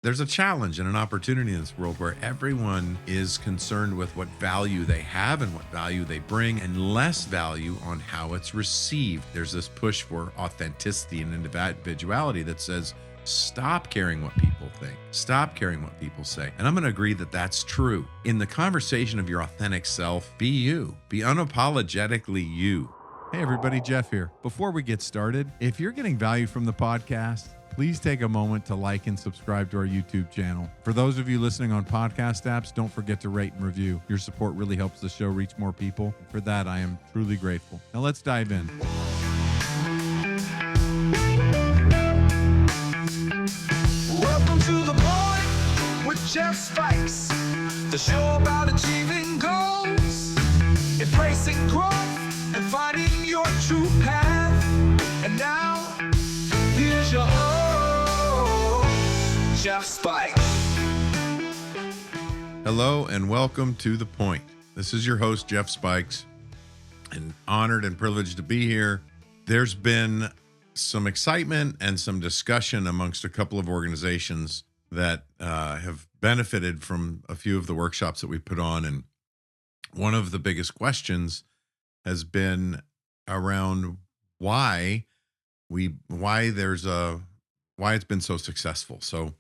There's a challenge and an opportunity in this world where everyone is concerned with what value they have and what value they bring, and less value on how it's received. There's this push for authenticity and individuality that says, stop caring what people think, stop caring what people say. And I'm going to agree that that's true. In the conversation of your authentic self, be you, be unapologetically you. Hey everybody, Jeff here. Before we get started, if you're getting value from the podcast, please take a moment to like and subscribe to our YouTube channel. For those of you listening on podcast apps, don't forget to rate and review. Your support really helps the show reach more people. For that, I am truly grateful. Now let's dive in. Welcome to The Point with Jeff Spikes, the show about achieving goals, embracing growth, and finding your true path. And now, here's your host, Jeff Spikes. Hello and welcome to The Point. This is your host, Jeff Spikes, and honored and privileged to be here. There's been some excitement and some discussion amongst a couple of organizations that have benefited from a few of the workshops that we put on. And one of the biggest questions has been around why it's been so successful. So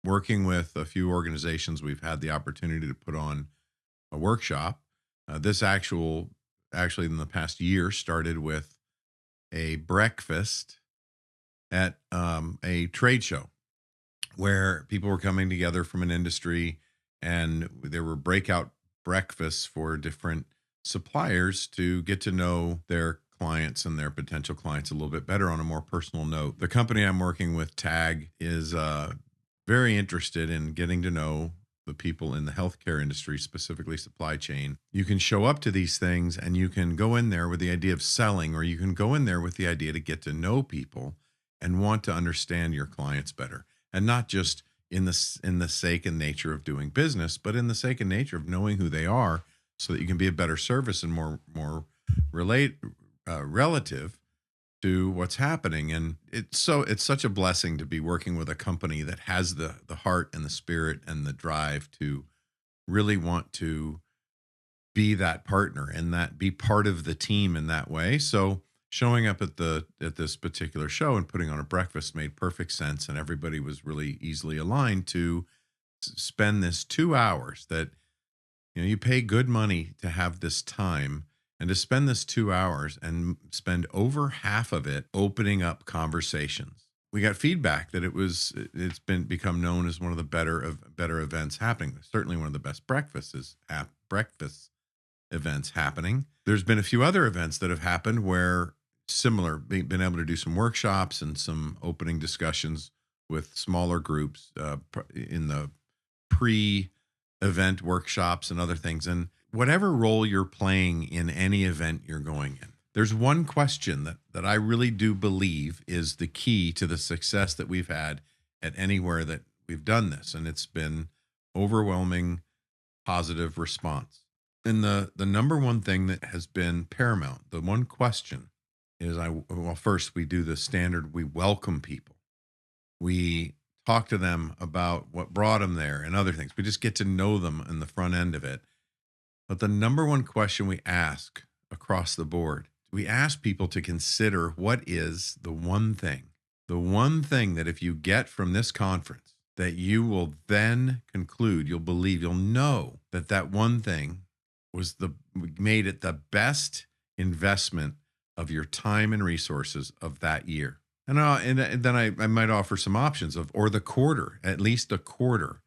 working with a few organizations, we've had the opportunity to put on a workshop. This actually in the past year started with a breakfast at a trade show where people were coming together from an industry, and there were breakout breakfasts for different suppliers to get to know their clients and their potential clients a little bit better on a more personal note. The company I'm working with, TAG, is very interested in getting to know the people in the healthcare industry, specifically supply chain. You can show up to these things and you can go in there with the idea of selling, or you can go in there with the idea to get to know people and want to understand your clients better. And not just in the sake and nature of doing business, but in the sake and nature of knowing who they are so that you can be a better service and more relative to what's happening. And it's such a blessing to be working with a company that has the heart and the spirit and the drive to really want to be that partner and that be part of the team in that way. So showing up at this particular show and putting on a breakfast made perfect sense, and everybody was really easily aligned to spend this 2 hours that, you pay good money to have this time, and to spend this 2 hours and spend over half of it opening up conversations. We got feedback that it's become known as one of the better events happening. Certainly one of the best breakfast events happening. There's been a few other events that have happened where been able to do some workshops and some opening discussions with smaller groups in the pre-event workshops and other things. And whatever role you're playing in any event you're going in, there's one question that I really do believe is the key to the success that we've had at anywhere that we've done this. And it's been overwhelming positive response. And the number one thing that has been paramount, the one question is, first we do the standard, we welcome people. We talk to them about what brought them there and other things. We just get to know them in the front end of it. But the number one question we ask across the board, we ask people to consider what is the one thing that if you get from this conference, that you will then conclude, you'll believe, you'll know that one thing made it the best investment of your time and resources of that year. And then I might offer some options or the quarter, at least a quarter.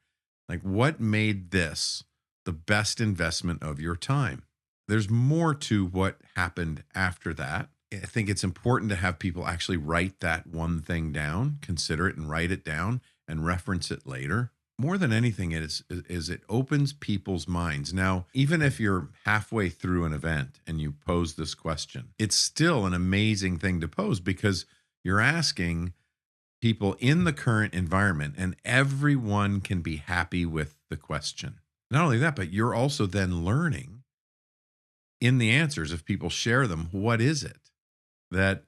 Like, what made this the best investment of your time? There's more to what happened after that. I think it's important to have people actually write that one thing down, consider it and write it down and reference it later. More than anything, it opens people's minds. Now, even if you're halfway through an event and you pose this question, it's still an amazing thing to pose, because you're asking people in the current environment, and everyone can be happy with the question. Not only that, but you're also then learning in the answers, if people share them, what is it that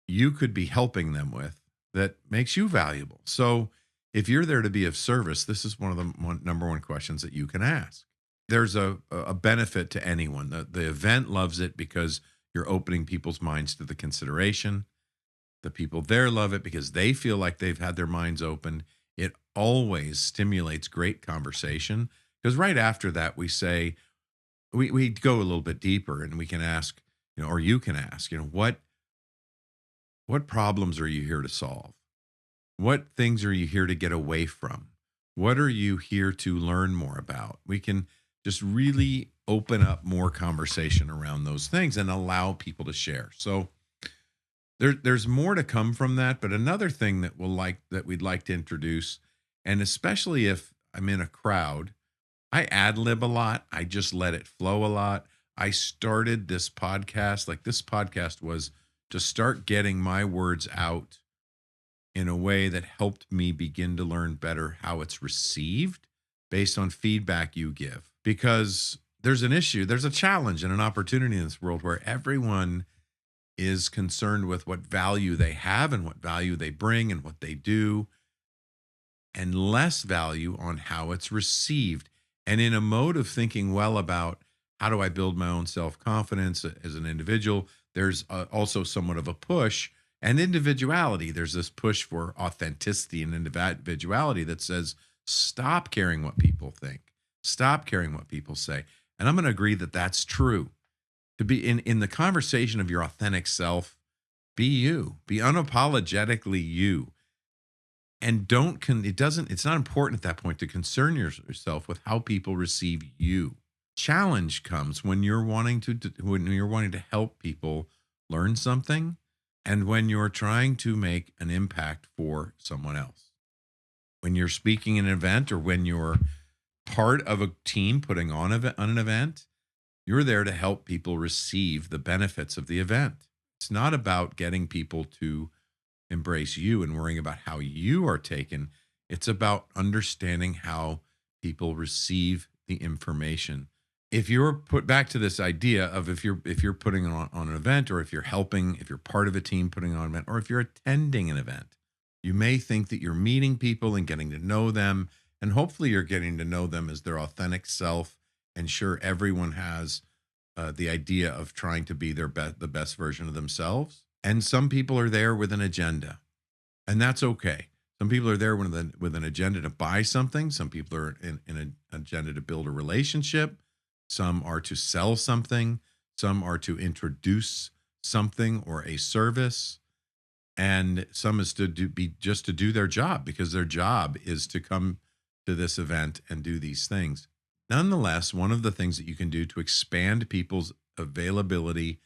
you could be helping them with that makes you valuable? So if you're there to be of service, this is one of the number one questions that you can ask. There's a benefit to anyone. The event loves it because you're opening people's minds to the consideration. The people there love it because they feel like they've had their minds opened. It always stimulates great conversation because right after that, we say, we go a little bit deeper and we can ask, or you can ask, what problems are you here to solve? What things are you here to get away from? What are you here to learn more about? We can just really open up more conversation around those things and allow people to share. So there's more to come from that. But another thing that we'd like to introduce, and especially if I'm in a crowd, I ad lib a lot. I just let it flow a lot. I started this podcast, this podcast was to start getting my words out in a way that helped me begin to learn better how it's received based on feedback you give. Because there's an issue, there's a challenge and an opportunity in this world where everyone is concerned with what value they have and what value they bring and what they do, and less value on how it's received. And in a mode of thinking well about how do I build my own self-confidence as an individual, there's also somewhat of a push and individuality. There's this push for authenticity and individuality that says, stop caring what people think. Stop caring what people say. And I'm going to agree that that's true. To be in the conversation of your authentic self, be you. Be unapologetically you. And it's not important at that point to concern yourself with how people receive you. Challenge comes when you're wanting to help people learn something, and when you're trying to make an impact for someone else. When you're speaking at an event, or when you're part of a team putting on an event, you're there to help people receive the benefits of the event. It's not about getting people to embrace you and worrying about how you are taken. It's about understanding how people receive the information. If you're put back to this idea of if you're putting on an event, or if you're part of a team putting on an event, or if you're attending an event, you may think that you're meeting people and getting to know them, and hopefully you're getting to know them as their authentic self. And sure, everyone has the idea of trying to be the best version of themselves. And some people are there with an agenda, and that's okay. Some people are there with an agenda to buy something. Some people are in an agenda to build a relationship. Some are to sell something. Some are to introduce something or a service. And some is to do their job, because their job is to come to this event and do these things. Nonetheless, one of the things that you can do to expand people's availability,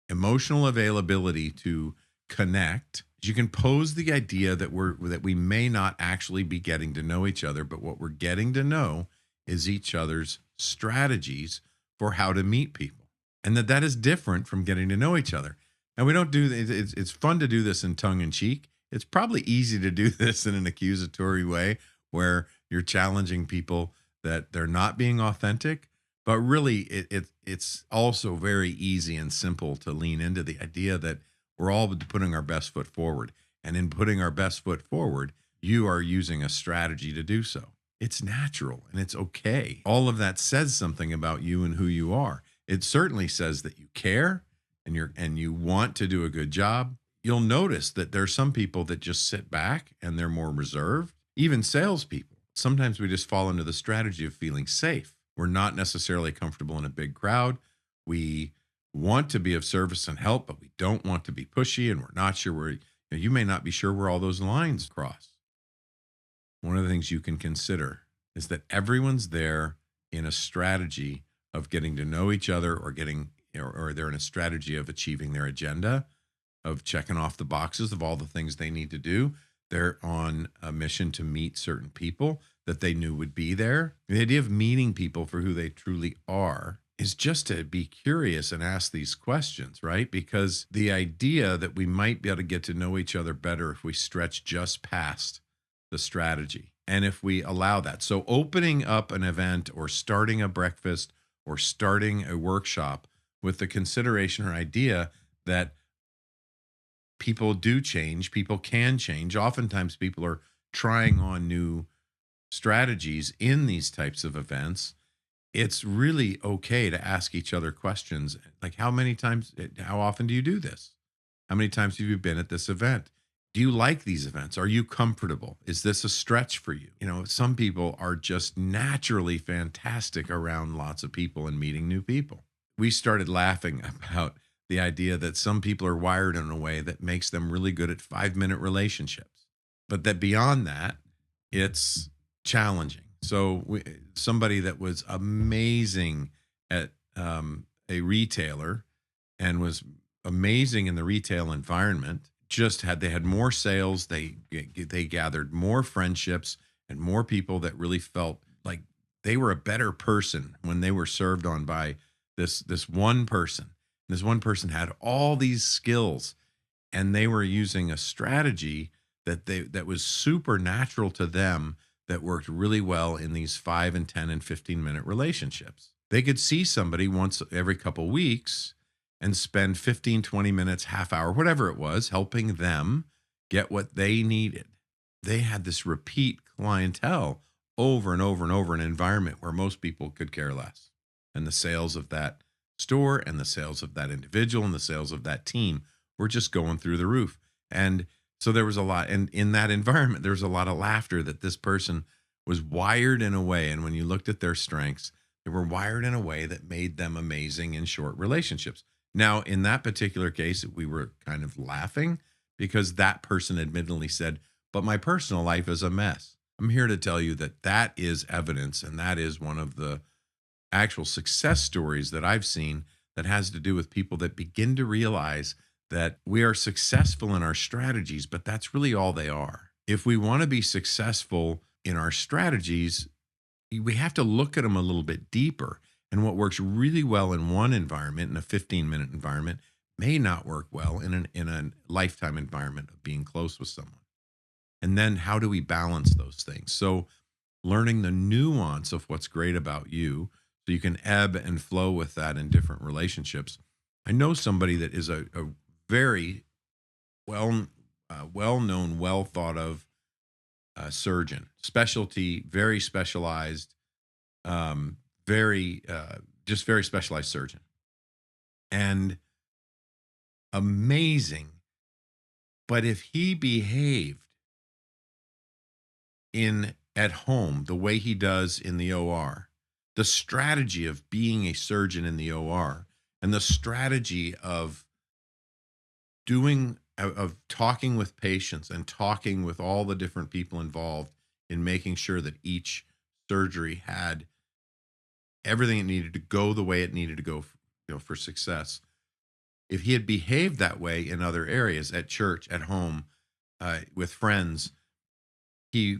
emotional availability to connect, is you can pose the idea that we may not actually be getting to know each other, but what we're getting to know is each other's strategies for how to meet people, and that is different from getting to know each other. And we don't do it's fun to do this in tongue in cheek. It's probably easy to do this in an accusatory way where you're challenging people that they're not being authentic. But really, it's also very easy and simple to lean into the idea that we're all putting our best foot forward. And in putting our best foot forward, you are using a strategy to do so. It's natural and it's okay. All of that says something about you and who you are. It certainly says that you care and you want to do a good job. You'll notice that there's some people that just sit back and they're more reserved. Even salespeople. Sometimes we just fall into the strategy of feeling safe. We're not necessarily comfortable in a big crowd. We want to be of service and help, but we don't want to be pushy, and we're not sure where, you may not be sure where all those lines cross. One of the things you can consider is that everyone's there in a strategy of getting to know each other, or they're in a strategy of achieving their agenda, of checking off the boxes of all the things they need to do. They're on a mission to meet certain people that they knew would be there. The idea of meeting people for who they truly are is just to be curious and ask these questions, right? Because the idea that we might be able to get to know each other better if we stretch just past the strategy, and if we allow that. So opening up an event, or starting a breakfast, or starting a workshop with the consideration or idea that people do change, people can change. Oftentimes people are trying on new strategies in these types of events, it's really okay to ask each other questions like, how often do you do this? How many times have you been at this event? Do you like these events? Are you comfortable? Is this a stretch for you? You know, some people are just naturally fantastic around lots of people and meeting new people. We started laughing about the idea that some people are wired in a way that makes them really good at 5-minute relationships, but that beyond that, it's challenging. So somebody that was amazing at a retailer and was amazing in the retail environment they had more sales, they gathered more friendships and more people that really felt like they were a better person when they were served on by this one person. This one person had all these skills, and they were using a strategy that was supernatural to them, that worked really well in these 5 and 10 and 15-minute relationships. They could see somebody once every couple weeks and spend 15, 20 minutes, half hour, whatever it was, helping them get what they needed. They had this repeat clientele over and over and over in an environment where most people could care less. And the sales of that store and the sales of that individual and the sales of that team were just going through the roof. And so there was a lot, and in that environment, there was a lot of laughter that this person was wired in a way. And when you looked at their strengths, they were wired in a way that made them amazing in short relationships. Now, in that particular case, we were kind of laughing because that person admittedly said, but my personal life is a mess. I'm here to tell you that that is evidence, and that is one of the actual success stories that I've seen that has to do with people that begin to realize that we are successful in our strategies, but that's really all they are. If we want to be successful in our strategies, we have to look at them a little bit deeper. And what works really well in one environment, in a 15-minute environment, may not work well in a lifetime environment of being close with someone. And then how do we balance those things? So learning the nuance of what's great about you so you can ebb and flow with that in different relationships. I know somebody that is a very well-known, well thought of surgeon, specialty, very specialized, just very specialized surgeon, and amazing. But if he behaved at home the way he does in the OR, the strategy of being a surgeon in the OR, and the strategy of talking with patients and talking with all the different people involved in making sure that each surgery had everything it needed to go the way it needed to go, for success. If he had behaved that way in other areas, at church, at home, with friends, he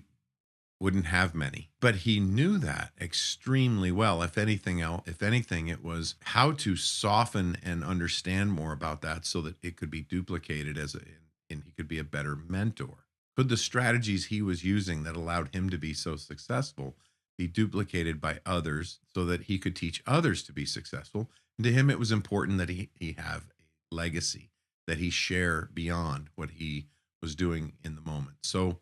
wouldn't have many. But he knew that extremely well. If anything, it was how to soften and understand more about that so that it could be duplicated and he could be a better mentor. Could the strategies he was using that allowed him to be so successful be duplicated by others so that he could teach others to be successful? And to him, it was important that he have a legacy, that he share beyond what he was doing in the moment. So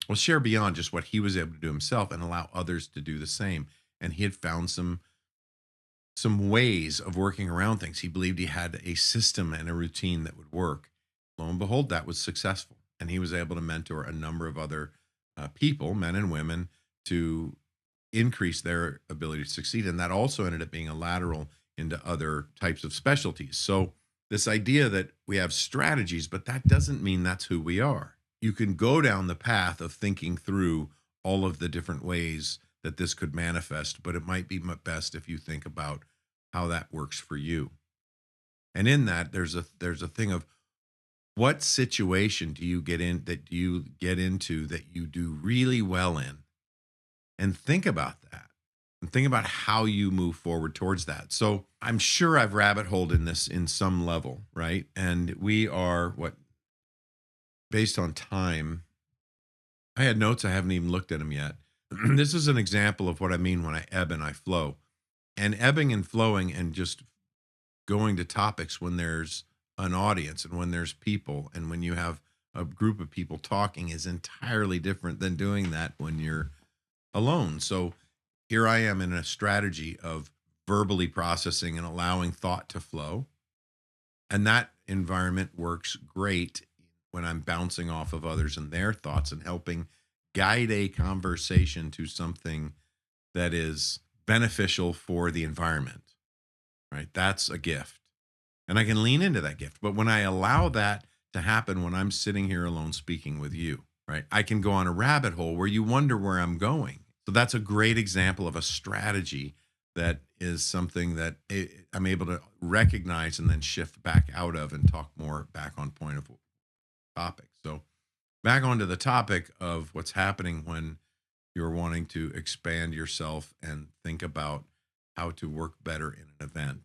we'll share beyond just what he was able to do himself and allow others to do the same. And he had found some ways of working around things. He believed he had a system and a routine that would work. Lo and behold, that was successful. And he was able to mentor a number of other people, men and women, to increase their ability to succeed. And that also ended up being a lateral into other types of specialties. So this idea that we have strategies, but that doesn't mean that's who we are. You can go down the path of thinking through all of the different ways that this could manifest, but it might be best if you think about how that works for you. And in that, there's a thing of what situation do you get into that you do really well in, and think about that. And think about how you move forward towards that. So I'm sure I've rabbit holed in this in some level, right? And we are based on time. I had notes. I haven't even looked at them yet. This is an example of what I mean when I ebb and I flow. And ebbing and flowing and just going to topics when there's an audience and when there's people and when you have a group of people talking is entirely different than doing that when you're alone. So here I am in a strategy of verbally processing and allowing thought to flow. And that environment works great when I'm bouncing off of others and their thoughts and helping guide a conversation to something that is beneficial for the environment, right? That's a gift. And I can lean into that gift. But when I allow that to happen when I'm sitting here alone speaking with you, right, I can go on a rabbit hole where you wonder where I'm going. So that's a great example of a strategy that is something that I'm able to recognize and then shift back out of and talk more back on point of topic. So back onto the topic of what's happening when you're wanting to expand yourself and think about how to work better in an event.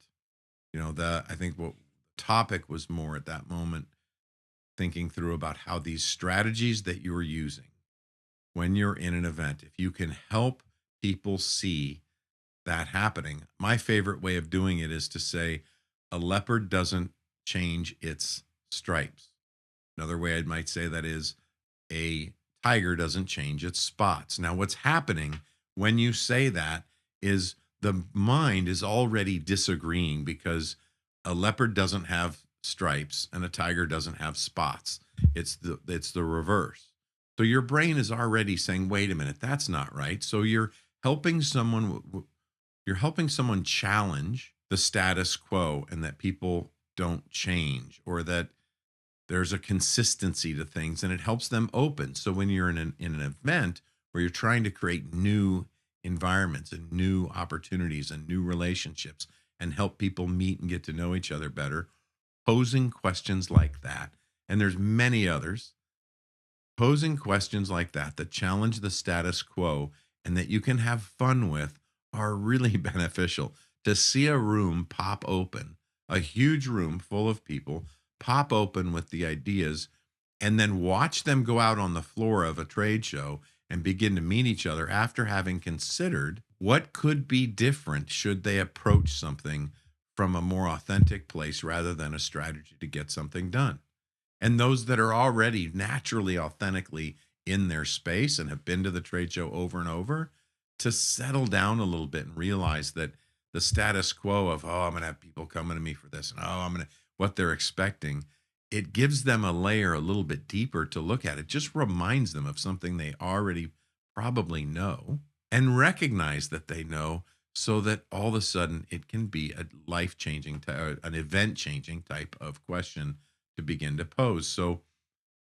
I think what topic was more at that moment thinking through about how these strategies that you're using when you're in an event, if you can help people see that happening. My favorite way of doing it is to say a leopard doesn't change its stripes. Another way I might say that is a tiger doesn't change its spots. Now, what's happening when you say that is the mind is already disagreeing because a leopard doesn't have stripes and a tiger doesn't have spots. It's the reverse. So your brain is already saying, "Wait a minute, that's not right." So helping someone you're helping someone challenge the status quo and that people don't change or that there's a consistency to things and it helps them open. So when you're in an event where you're trying to create new environments and new opportunities and new relationships and help people meet and get to know each other better, posing questions like that, and there's many others, posing questions like that challenge the status quo and that you can have fun with are really beneficial. To see a room pop open, a huge room full of people pop open with the ideas, and then watch them go out on the floor of a trade show and begin to meet each other after having considered what could be different should they approach something from a more authentic place rather than a strategy to get something done. And those that are already naturally authentically in their space and have been to the trade show over and over, to settle down a little bit and realize that the status quo of, oh, I'm going to have people coming to me for this, and oh, I'm going to, what they're expecting, it gives them a layer a little bit deeper to look at. It just reminds them of something they already probably know and recognize that they know, so that all of a sudden it can be a life-changing, an event-changing type of question to begin to pose. So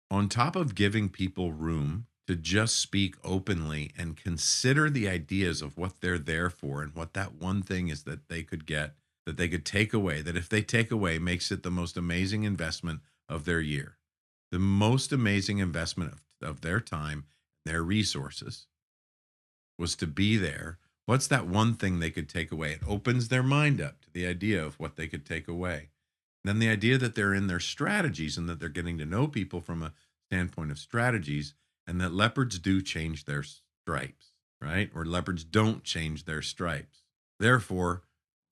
on top of giving people room to just speak openly and consider the ideas of what they're there for and what that one thing is that they could get, that they could take away, that if they take away makes it the most amazing investment of their year, the most amazing investment of their time, their resources, was to be there. What's that one thing they could take away? It opens their mind up to the idea of what they could take away. And then the idea that they're in their strategies and that they're getting to know people from a standpoint of strategies, and that leopards do change their stripes, right? Or leopards don't change their stripes. Therefore,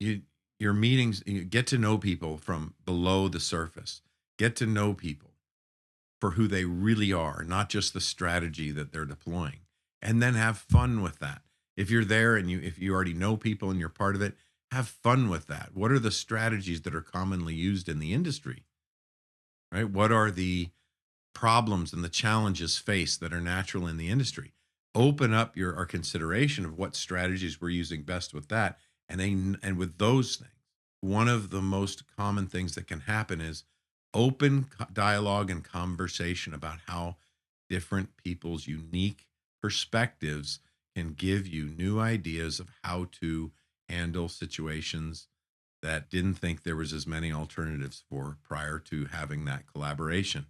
your meetings, you get to know people from below the surface. Get to know people for who they really are, not just the strategy that they're deploying. And then have fun with that. If you're there and if you already know people and you're part of it, have fun with that. What are the strategies that are commonly used in the industry? Right? What are the problems and the challenges faced that are natural in the industry? Open up our consideration of what strategies we're using best with that. And with those things, one of the most common things that can happen is open dialogue and conversation about how different people's unique perspectives can give you new ideas of how to handle situations that didn't think there was as many alternatives for prior to having that collaboration.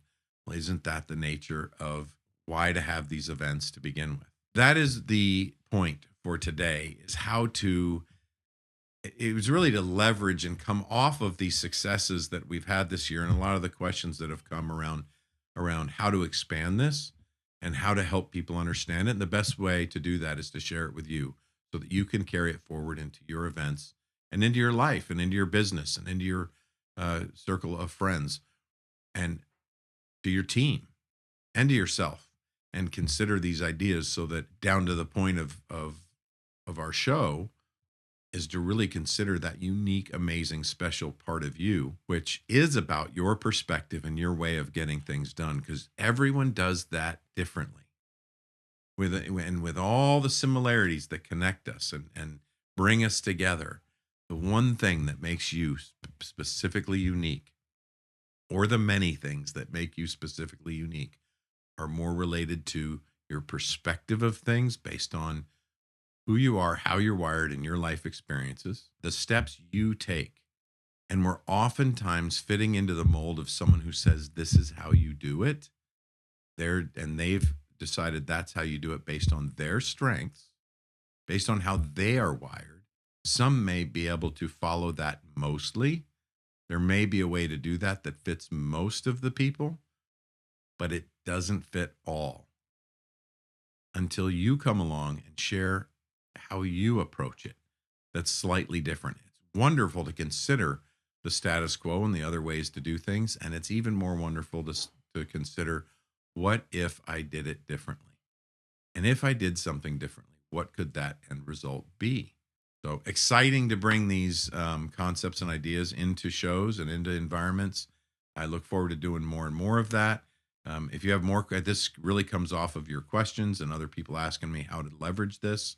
Well, isn't that the nature of why to have these events to begin with? That is the point for today, is how to, it was really to leverage and come off of these successes that we've had this year and a lot of the questions that have come around how to expand this and how to help people understand it. And the best way to do that is to share it with you so that you can carry it forward into your events and into your life and into your business and into your circle of friends and to your team. and to yourself, and consider these ideas, so that down to the point of our show is to really consider that unique, amazing, special part of you, which is about your perspective and your way of getting things done, because everyone does that differently. With all the similarities that connect us and bring us together, the one thing that makes you specifically unique, or the many things that make you specifically unique, are more related to your perspective of things based on who you are, how you're wired, and your life experiences, the steps you take. And we're oftentimes fitting into the mold of someone who says, this is how you do it. They've decided that's how you do it based on their strengths, based on how they are wired. Some may be able to follow that mostly. There may be a way to do that that fits most of the people, but it doesn't fit all until you come along and share how you approach it. That's slightly different. It's wonderful to consider the status quo and the other ways to do things. And it's even more wonderful to consider, what if I did it differently? And if I did something differently, what could that end result be? So exciting to bring these concepts and ideas into shows and into environments. I look forward to doing more and more of that. If you have more, this really comes off of your questions and other people asking me how to leverage this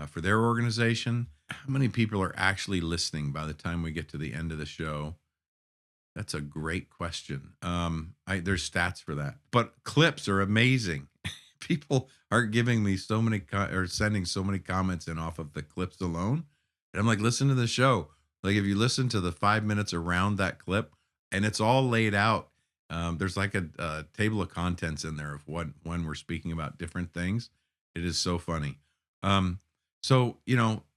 for their organization. How many people are actually listening by the time we get to the end of the show? That's a great question. There's stats for that, but clips are amazing. People are giving me so many or sending so many comments in off of the clips alone. And I'm like, listen to the show. Like, if you listen to the 5 minutes around that clip, and it's all laid out. There's like a table of contents in there of when we're speaking about different things. It is so funny. So,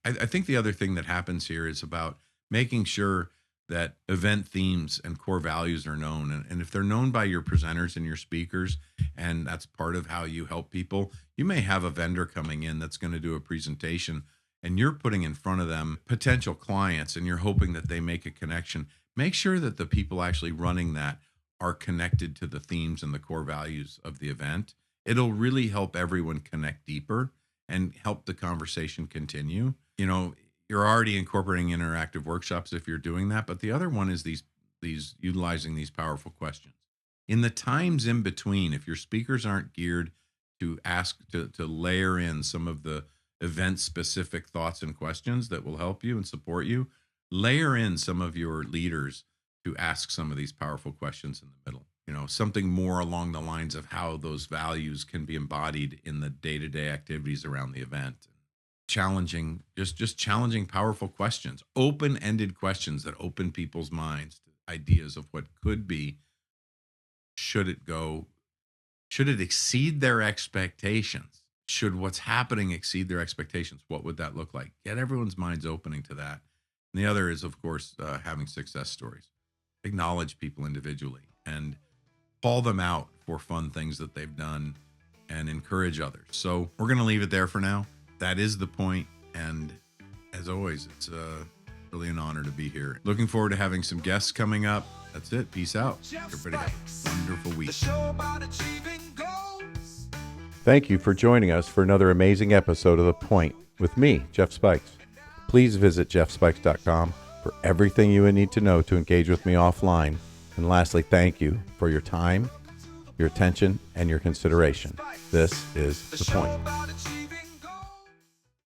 I think the other thing that happens here is about making sure that event themes and core values are known. And if they're known by your presenters and your speakers, and that's part of how you help people, you may have a vendor coming in that's going to do a presentation, and you're putting in front of them potential clients, and you're hoping that they make a connection. Make sure that the people actually running that are connected to the themes and the core values of the event. It'll really help everyone connect deeper and help the conversation continue. You're already incorporating interactive workshops if you're doing that, but the other one is these utilizing these powerful questions. In the times in between, if your speakers aren't geared to ask to layer in some of the event specific thoughts and questions that will help you and support you, layer in some of your leaders to ask some of these powerful questions in the middle. Something more along the lines of how those values can be embodied in the day-to-day activities around the event. Challenging, just challenging powerful questions, open-ended questions that open people's minds to ideas of what could be. Should it exceed their expectations? Should what's happening exceed their expectations? What would that look like? Get everyone's minds opening to that. And the other is, of course, having success stories. Acknowledge people individually and call them out for fun things that they've done and encourage others. So we're going to leave it there for now. That is the point. And as always, it's really an honor to be here. Looking forward to having some guests coming up. That's it. Peace out. Everybody have a wonderful week. Thank you for joining us for another amazing episode of The Point with me, Jeff Spikes. Please visit jeffspikes.com for everything you would need to know to engage with me offline. And lastly, thank you for your time, your attention, and your consideration. This is The Point.